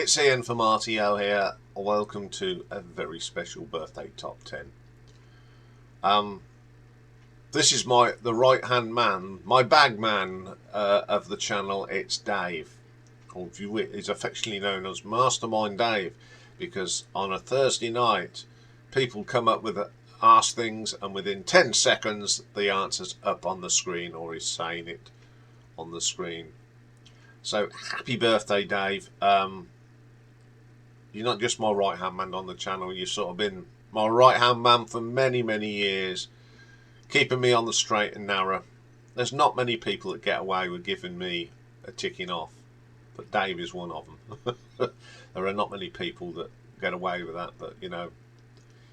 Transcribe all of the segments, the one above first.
it's Ian from RTO here. Welcome to a very special birthday top 10. This is the right hand man, my bag man of the channel. It's Dave, or he's affectionately known as Mastermind Dave, because on a Thursday night people come up with ask things, and within 10 seconds the answer's up on the screen, or he's saying it on the screen. So happy birthday, Dave. You're not just my right hand man on the channel, you've sort of been my right hand man for many years, keeping me on the straight and narrow. There's not many people that get away with giving me a ticking off, but Dave is one of them. There are not many people that get away with that, but you know,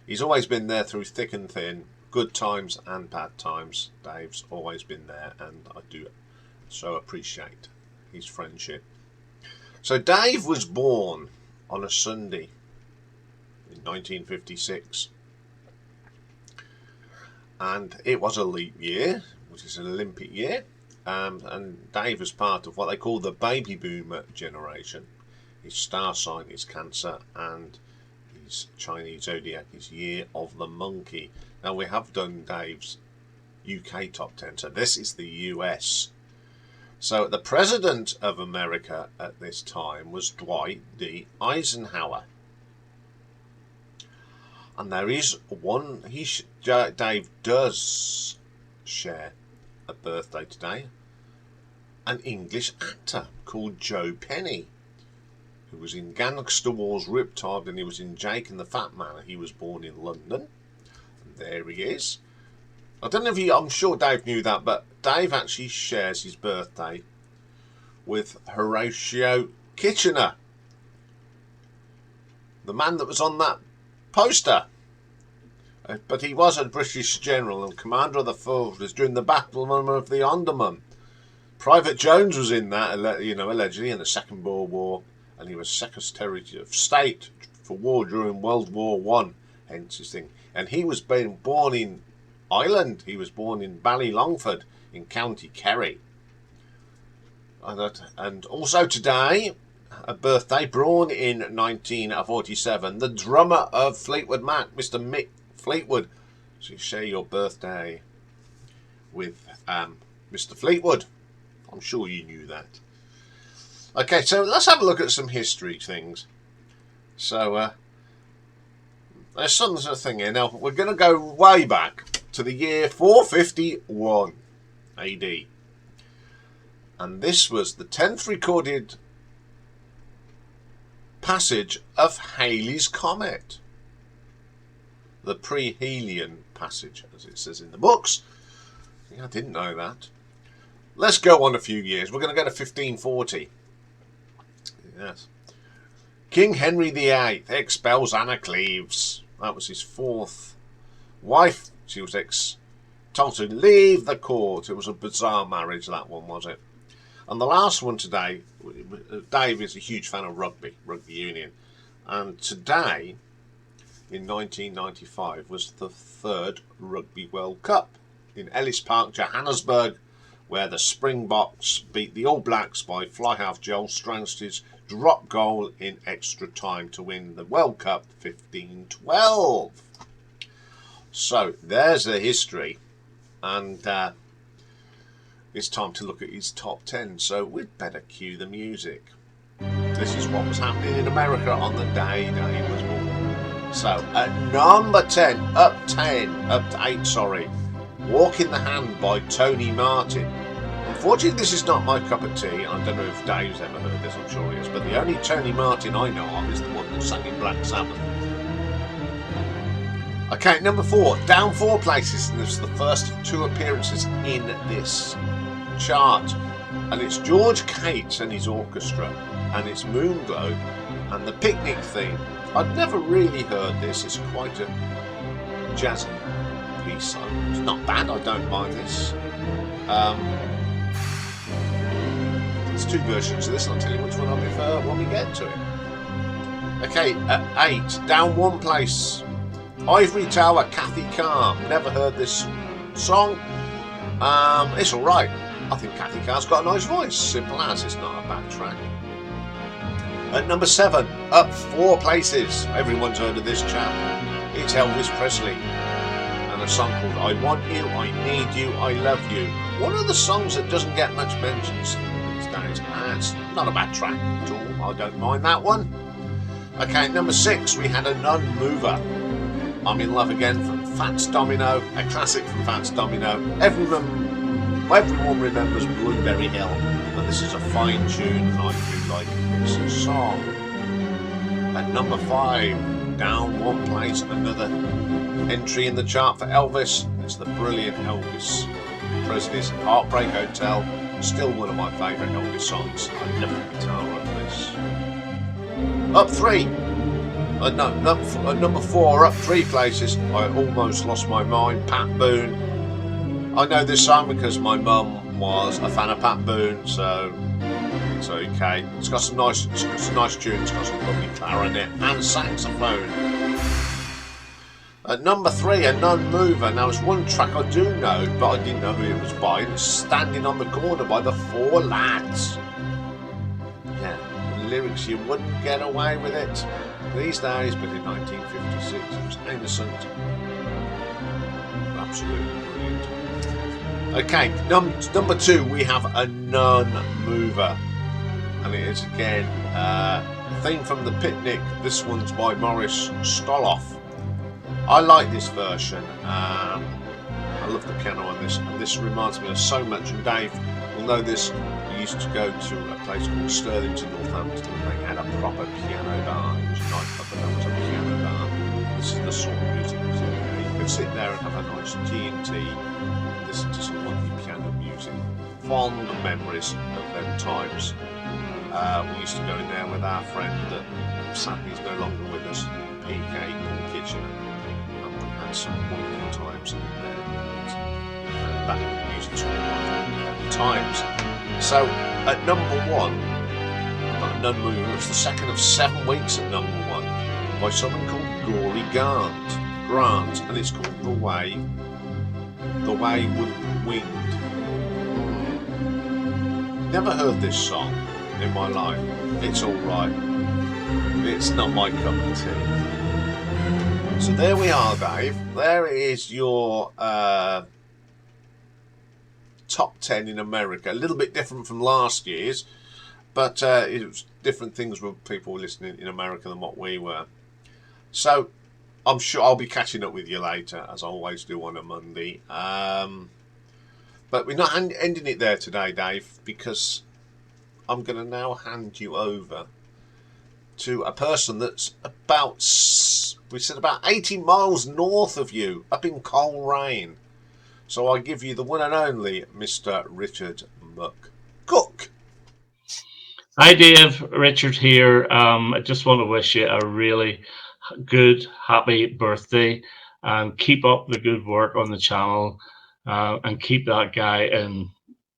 he's always been there through thick and thin, good times and bad times. Dave's always been there, and I do so appreciate his friendship. So Dave was born on a Sunday in 1956, and it was a leap year, which is an Olympic year, and Dave was part of what they call the baby boomer generation. His star sign is Cancer, and his Chinese zodiac is Year of the Monkey. Now, we have done Dave's UK top 10, so this is the US. So the President of America at this time was Dwight D. Eisenhower. And there is one, Dave does share a birthday today, an English actor called Joe Penny, who was in Gangster Wars Riptide, and he was in Jake and the Fat Man. He was born in London, and there he is. I don't know if I'm sure Dave knew that, but Dave actually shares his birthday with Horatio Kitchener, the man that was on that poster. But he was a British general and commander of the forces during the Battle of the Omdurman. Private Jones was in that, you know, allegedly in the Second World War, and he was Secretary of State for War during World War One. Hence his thing. And he was born in Ireland. He was born in Ballylongford in County Kerry. And also today, a birthday, born in 1947, the drummer of Fleetwood Mac, Mr. Mick Fleetwood. So you share your birthday with Mr. Fleetwood. I'm sure you knew that. Okay, so let's have a look at some history things. So there's some sort of thing here. Now, we're going to go way back to the year 451 AD. And this was the 10th recorded passage of Halley's Comet. The Perihelion passage, as it says in the books. I didn't know that. Let's go on a few years. We're going to go to 1540. Yes. King Henry VIII expels Anna Cleves. That was his fourth wife. She was told to leave the court. It was a bizarre marriage, that one, was it? And the last one today, Dave is a huge fan of rugby union. And today, in 1995, was the third Rugby World Cup in Ellis Park, Johannesburg, where the Springboks beat the All Blacks by fly half Joel Stransky's drop goal in extra time to win the World Cup 15-12. So there's the history, and it's time to look at his top 10, so we'd better cue the music. This is what was happening in America on the day he was born. So at number 10, up to 8, sorry, Walk in the Hand by Tony Martin. Unfortunately, this is not my cup of tea. I don't know if Dave's ever heard this, I'm sure he is, but the only Tony Martin I know of is the one that sang in Black Sabbath. Okay, number 4, down 4 places, and this is the first of 2 appearances in this chart. And it's George Cates and his orchestra, and it's Moonglow and the Picnic theme. I've never really heard this. It's quite a jazzy piece, so it's not bad. I don't mind this. There's 2 versions of this. I'll tell you which one I prefer when we get to it. Okay, at 8, down 1 place, Ivory Tower, Kathy Carr. Never heard this song. It's alright. I think Kathy Carr's got a nice voice. Simple as. It's not a bad track. At number 7, up 4 places. Everyone's heard of this chap. It's Elvis Presley. And a song called I Want You, I Need You, I Love You. One of the songs that doesn't get much mentions these days. And it's not a bad track at all. I don't mind that one. Okay, number 6, we had a non-mover. I'm in Love Again from Fats Domino. A classic from Fats Domino. Everyone remembers Blueberry Hill. And this is a fine tune, and I do like this song. At number 5, down 1 place, another entry in the chart for Elvis. It's the brilliant Elvis Presley's Heartbreak Hotel. Still one of my favourite Elvis songs. I love the guitar on this. Up 3. At number 4, up 3 places. I almost lost my mind. Pat Boone. I know this song because my mum was a fan of Pat Boone, so it's okay. It's got some nice tunes. It's got some lovely clarinet and saxophone. At number 3, a non-mover. Now it's one track I do know, but I didn't know who it was by. It's Standing on the Corner by the Four Lads. Yeah, the lyrics, you wouldn't get away with it these days, but in 1956 it was innocent. Absolutely brilliant. Okay, number 2, we have a non-mover, and it is again a theme from The Picnic. This one's by Maurice Stoloff. I like this version. I love the piano on this, and this reminds me of so much. And Dave will know this. We used to go to a place called Stirlington, Northampton, and they had a proper piano bar. It was a nightclub, but that was a piano bar. This is the sort of music that was in there. You could sit there and have a nice G&T. Listen to some wonderful piano music. Fond memories of them times. We used to go in there with our friend that sadly is no longer with us, PK, Paul Kitchener, and we had some wonderful times in there. And that music's all right times. So at number 1, not a non-mover, it's the second of 7 weeks at number 1 by someone called Gory Grant, and it's called The Wayward Wind. Never heard this song in my life. It's alright. It's not my cup of tea. So there we are, Dave. There is your top 10 in America. A little bit different from last year's, but it was different things with people listening in America than what we were. So I'm sure I'll be catching up with you later, as I always do on a Monday. But we're not ending it there today, Dave, because I'm going to now hand you over to a person that's about 80 miles north of you, up in Coleraine. So I give you the one and only Mr. Richard McCook. Hi, Dave. Richard here. I just want to wish you a really good, happy birthday, and keep up the good work on the channel, and keep that guy in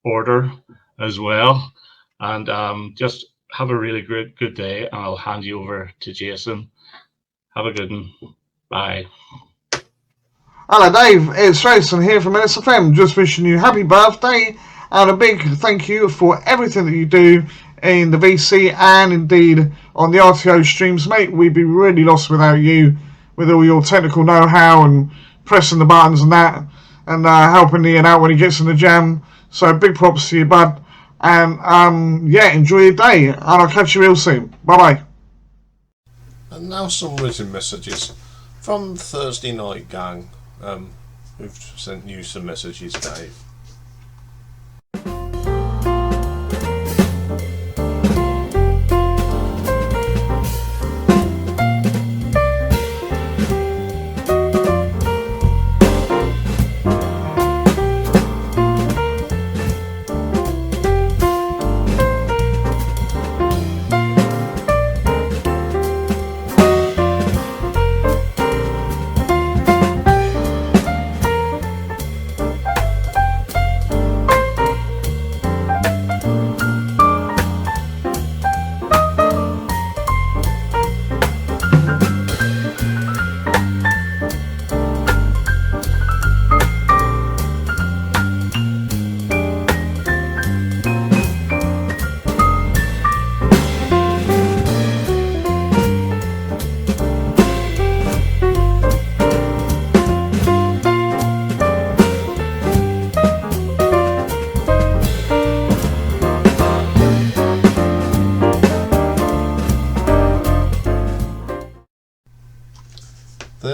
order as well. And just have a really good day, and I'll hand you over to Jason. Have a good one. Bye. Hello Dave, it's Jason here from NSFM, just wishing you happy birthday and a big thank you for everything that you do in the VC and indeed on the RTO streams, mate. We'd be really lost without you, with all your technical know-how and pressing the buttons and that, and helping Ian out when he gets in the jam. So big props to you, bud, and yeah, enjoy your day, and I'll catch you real soon. Bye bye. And now some written messages from Thursday Night Gang, who've sent you some messages, Dave.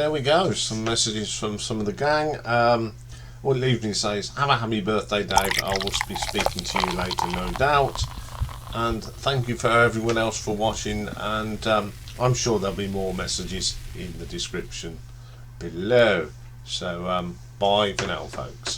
there we go. Some messages from some of the gang. All Evening says, have a happy birthday, Dave. I will be speaking to you later, no doubt. And thank you for everyone else for watching. And I'm sure there'll be more messages in the description below. So bye for now, folks.